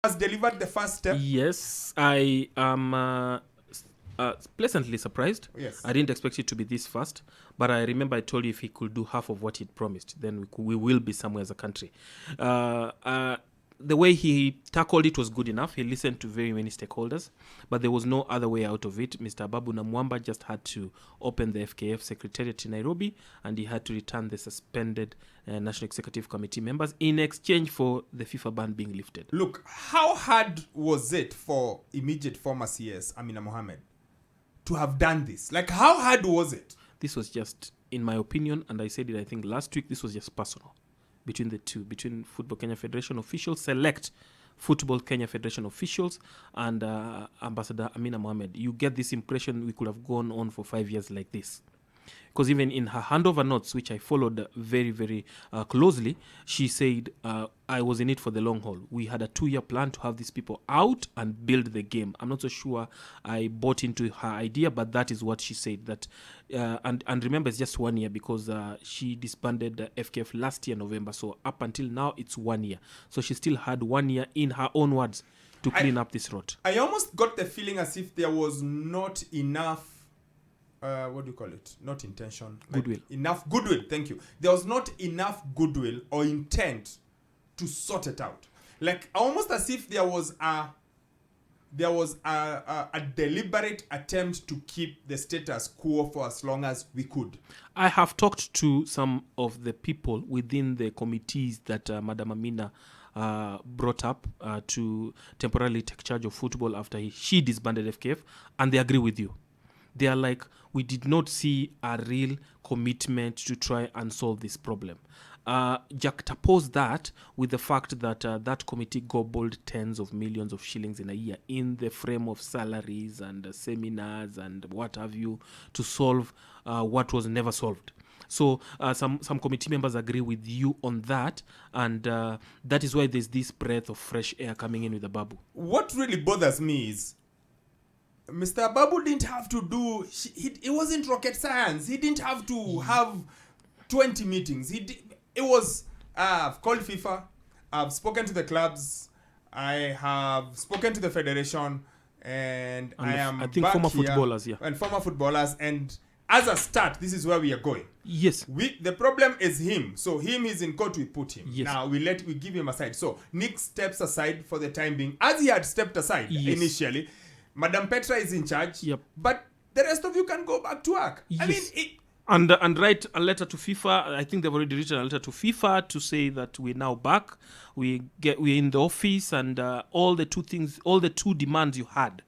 has delivered the first step. Yes, I am pleasantly surprised. Yes. I didn't expect it to be this fast, but I remember I told you if he could do half of what he'd promised, then we will be somewhere as a country. The way he tackled it was good enough. He listened to very many stakeholders, but there was no other way out of it. Mr. Babu Namwamba just had to open the FKF secretariat in Nairobi, and he had to return the suspended National Executive Committee members in exchange for the FIFA ban being lifted. Look, how hard was it for immediate former CS, Amina Mohammed, to have done this? Like, how hard was it? This was just, in my opinion, and I said it, I think, last week, this was just personal between the two, between Football Kenya Federation officials, select Football Kenya Federation officials, and Ambassador Amina Mohammed. You get this impression we could have gone on for 5 years like this. Because even in her handover notes, which I followed very, very closely, she said, I was in it for the long haul. We had a 2-year plan to have these people out and build the game. I'm not so sure I bought into her idea, but that is what she said. That and remember, it's just 1 year because she disbanded FKF last year, November. So up until now, it's 1 year. So she still had 1 year, in her own words, to clean up this rot. I almost got the feeling as if there was not enough what do you call it? Not intention. Goodwill. Enough goodwill. Thank you. There was not enough goodwill or intent to sort it out. Like almost as if there was a deliberate attempt to keep the status quo for as long as we could. I have talked to some of the people within the committees that Madam Amina brought up to temporarily take charge of football after she disbanded FKF, and they agree with you. They are like, we did not see a real commitment to try and solve this problem. Juxtapose that with the fact that that committee gobbled tens of millions of shillings in a year in the frame of salaries and seminars and what have you to solve what was never solved. So some committee members agree with you on that, and that is why there's this breath of fresh air coming in with the Babu. What really bothers me is Mr. Babu didn't have to do... It wasn't rocket science. He didn't have to have 20 meetings. It was... I've called FIFA. I've spoken to the clubs. I have spoken to the federation. And I think back former here, footballers, yeah. And former footballers. And as a start, this is where we are going. Yes. The problem is him. So him is in court, we put him. Yes. Now we give him aside. So Nick steps aside for the time being. As he had stepped aside initially... Madam Petra is in charge, but the rest of you can go back to work. Yes. I mean, and write a letter to FIFA. I think they've already written a letter to FIFA to say that we're now back. We're in the office, and all the two demands you had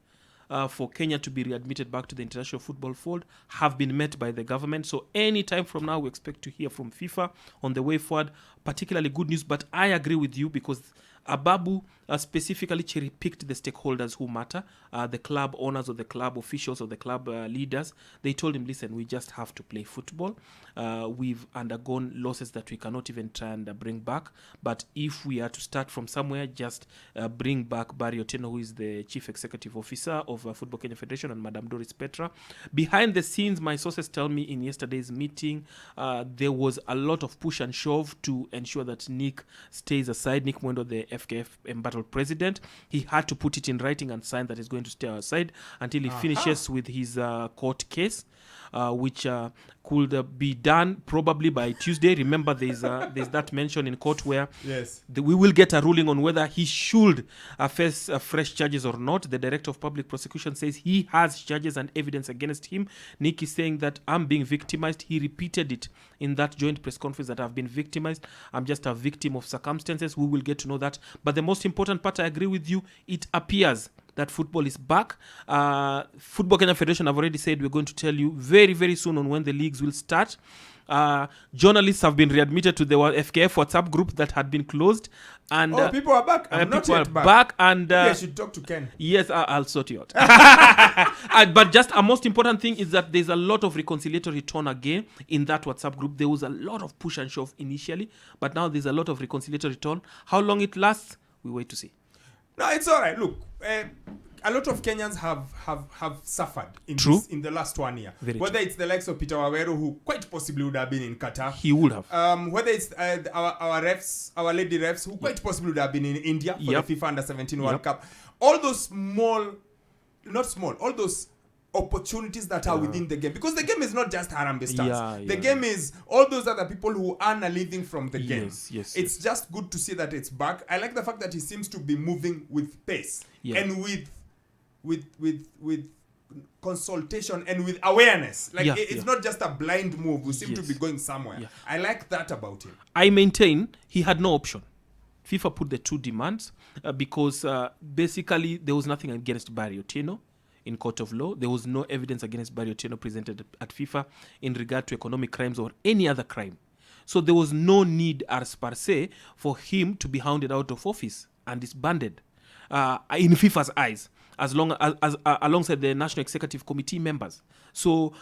for Kenya to be readmitted back to the international football fold have been met by the government. So any time from now, we expect to hear from FIFA on the way forward. Particularly good news, but I agree with you because Ababu specifically cherry-picked the stakeholders who matter, the club owners or the club officials or the club leaders. They told him, listen, we just have to play football. We've undergone losses that we cannot even try and bring back. But if we are to start from somewhere, just bring back Barry Otieno, who is the Chief Executive Officer of Football Kenya Federation, and Madam Doris Petra. Behind the scenes, my sources tell me in yesterday's meeting, there was a lot of push and shove to ensure that Nick stays aside. Nick Mwendo, the FKF embattled president, he had to put it in writing and sign that he's going to stay aside until he finishes with his court case, which could be done probably by Tuesday. Remember, there's that mention in court where we will get a ruling on whether he should face fresh charges or not. The director of public prosecution says he has charges and evidence against him. Nick is saying that I'm being victimized. He repeated it in that joint press conference that I've been victimized. I'm just a victim of circumstances. We will get to know that. But the most important part, I agree with you, it appears that football is back. Football Kenya Federation have already said we're going to tell you very, very soon on when the leagues will start. Journalists have been readmitted to the FKF WhatsApp group that had been closed. And people are back. I'm not yet back. And I should talk to Ken. Yes, I'll sort you out. But just a most important thing is that there's a lot of reconciliatory tone again in that WhatsApp group. There was a lot of push and shove initially, but now there's a lot of reconciliatory tone. How long it lasts, we wait to see. No, it's all right. Look, a lot of Kenyans have suffered in True. in the last 1 year. Very Whether it's the likes of Peter Waweru, who quite possibly would have been in Qatar. He would have. Whether it's our refs, our lady refs, who quite possibly would have been in India for the FIFA Under-17 World Cup. All those all those opportunities that are within the game, because the game is not just Harambee Stars. The game is all those other people who earn a living from the game. It's just good to see that it's back. I like the fact that he seems to be moving with pace and with consultation and with awareness. Like it's not just a blind move. We seem to be going somewhere. I like that about him. I maintain he had no option. FIFA put the two demands because basically there was nothing against Barry Otieno in court of law. There was no evidence against Barry Otieno presented at FIFA in regard to economic crimes or any other crime. So there was no need, as per se, for him to be hounded out of office and disbanded in FIFA's eyes, as long as alongside the National Executive Committee members. So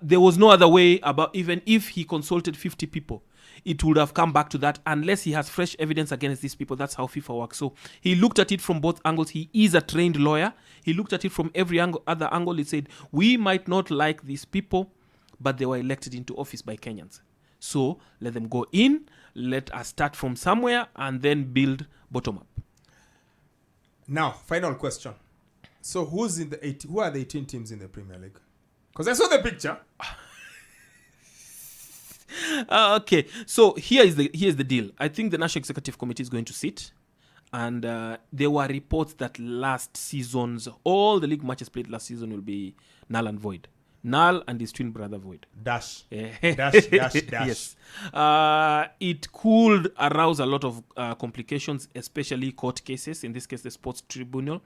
there was no other way about, even if he consulted 50 people, it would have come back to that unless he has fresh evidence against these people. That's how FIFA works. So he looked at it from both angles. He is a trained lawyer. He looked at it from every other angle. He said, we might not like these people, but they were elected into office by Kenyans. So let them go in, let us start from somewhere, and then build bottom up. Now, final question. So who are the 18 teams in the Premier League? Because I saw the picture. Okay, so here's the deal. I think the National Executive Committee is going to sit, and there were reports that last season's all the league matches played last season will be null and void. Null and his twin brother void. Dash. Dash. Yes. It could arouse a lot of complications, especially court cases, in this case the sports tribunal.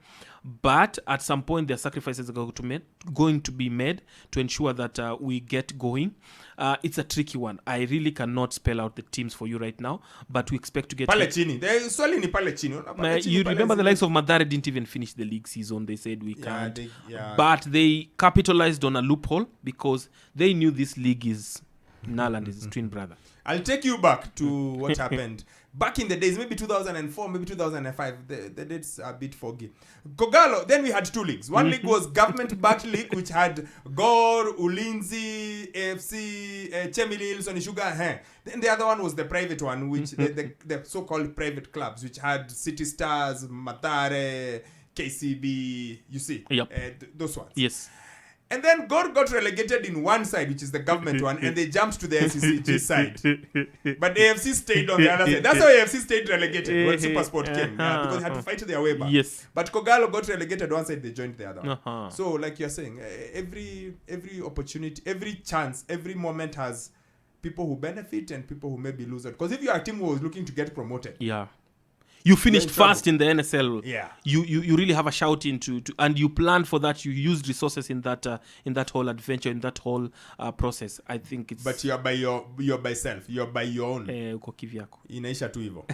But at some point, there are sacrifices going to be made to ensure that we get going. It's a tricky one. I really cannot spell out the teams for you right now, but we expect to get... Palecini. Palecini. You remember the likes of Mathare didn't even finish the league season. They said we can't. But they capitalized on a loophole because they knew this league is null and his twin brother. I'll take you back to what happened back in the days, maybe 2004, maybe 2005. The dates are a bit foggy. Kogalo, then we had two leagues. One league was government-backed league, which had Gor, Ulinzi, AFC, Chemelil, Sony Sugar. Then the other one was the private one, which the so-called private clubs, which had City Stars, Mathare, KCB, you see, those ones. Yes. And then God got relegated in one side, which is the government one, and they jumped to the FCCG side. But the AFC stayed on the other side. That's how AFC stayed relegated when Supersport came, because they had to fight their way back. Yes. But Kogalo got relegated one side, they joined the other one. So, like you're saying, every opportunity, every chance, every moment has people who benefit and people who maybe lose it. Because if you're a team who was looking to get promoted, you finished first in the NSL. Yeah. You really have a shout into and you planned for that. You used resources in that whole adventure, in that whole process. I think it's. But you're by self. You're by your own. Uko kivyako. Inaisha tu hivyo.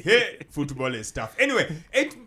Hey, football is tough. Anyway,